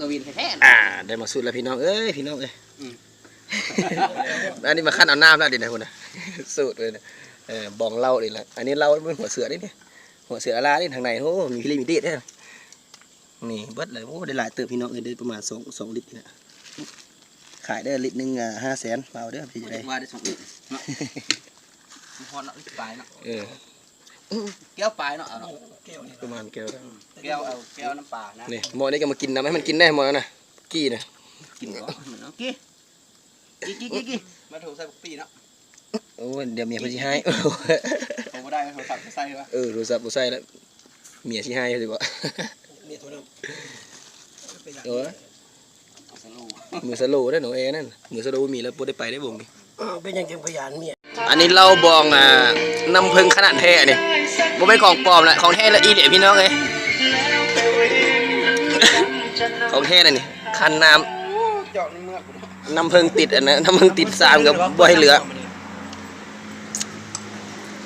ตัววินแท้ได้มาสุดแล้วพี่น้องเอ้ยพี่น้องเอ้ยอันนี้มาขั้นเอาน้ำแล้วดินะคุณนะสูตรเลยนะบองเหล้าดิละอันนี้เหล้าเป็นหัวเสือนี่เนี่ยหัวเสือลานี่ทางในโอ้มีพิลิมิเต็ดเนี่ยนี่เบิดเลยโอ้ได้หลายเติบพี่น้องเอ้ยได้ประมาณ2 ลิตรนะขายได้ลิตรนึง500,000เปล่าเด้อพี่จะได้ว่าได้2 ลิตรเนาะพอเนาะปลายเนาะแก้วปลายเนาะประมาณแก้วน้ำปลานะนี่หมอนี่ก็มากินนะให้มันกินได้หมดแล้วนะกี้นะกินก่อนเนาะกี้มาถูใส่ปีเนาะโอ้เดี๋ยวเมียเขาจะให้ผมก็ได้โทรศัพท์ใส่ป่ะโทรศัพท์ใส่แล้วเมียชี้ให้ดีกว่ามือสโลได้หนูนั่นมือสโลมีแล้วปุ๊บได้ไปได้บ่งดิเป็นยังเก็บพยานเมียอันนี้เราบองน้ำพึ่งขนาดแท้เนี่ยบ่เป็นของปลอมแหละของแท้ละอีเดียพี่น้องเลยของแท้เลยนี่คันน้ำพึ่งติดนะน้ำพึ่งติดสามกับบ่ให้เหลือ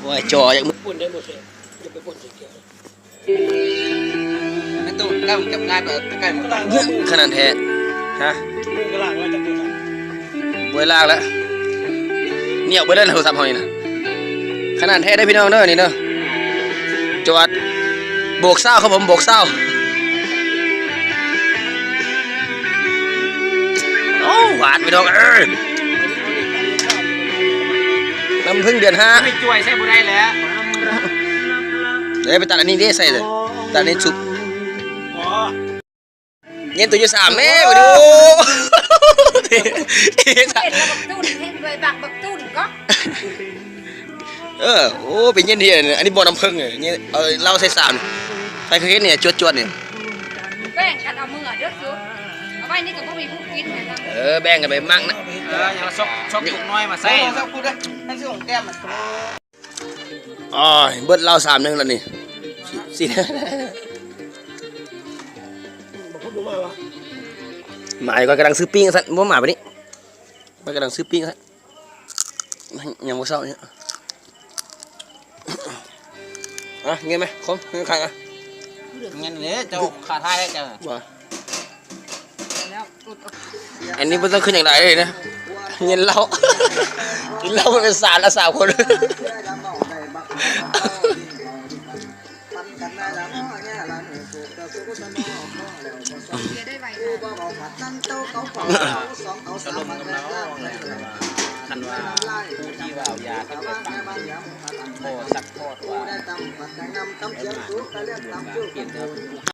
บ่ให้จออย่างมึงปุ่นได้หมดเลยจะไปปุ่นเกี่ยวนั่นตู้ก็จับง่ายแบบใกล้หมดขนาดแท้ฮะมือกระลางว่าจะเป็นบ่ให้ลากแล้วเนี่ยบ่ได้โทรศัพท์เฮานี่นะขนาดแท้ได้พี่น้องเด้อนี่เด้อจวดโบกเศร้าครับผมโบกเศร้าโอ้หวานพี่น้องน้ำพึ่งเดือน5ไม่ช่วยใส่บุได้แล้วเดี๋ยวไปตัดอันนี้ได้ใส่เลยตัดนี้ชุบเงี้ยตัวอยู่3แม่ไปดูเห็นแล้วบักตุ้นเห็นใบบักตุ้นก็โอ้เป็นเงี้ยดีเลยอันนี้บ่อน้ำพึ่งเลยเงี้ยเล่าใส่3ใครเคยเห็นเนี่ยจวดเนี่ยแบ่งกันเอามือเด้อซุเอาไว้นี่ก็บ่มีผู้กินแบ่งกันไปมั่งนะอย่างซอกจุกน้อยมาใส่ซอกพูดได้ให้ซื้อของแก้มเบิดเล่า3นึงแล้วนี่สิหมายก็กำลังซื้อปิ้งซะบ่หมาไปนี่มันกำลังซื้อปิ้งซะยังบ่เศร้าเนี่ยเงี้ยไหมคมเงี้ยใครเงี้ยเนี่ยเจ้าขาท้ายได้เจ้าอันนี้มันต้องขึ้นอย่างไรเลยนะเงี้ยเรากินเราเป็น3 คนสรุปกับน้องคันว่าผู้ที่ว่ายาที่เป็นโคสักโคตรว่าเปลี่ยน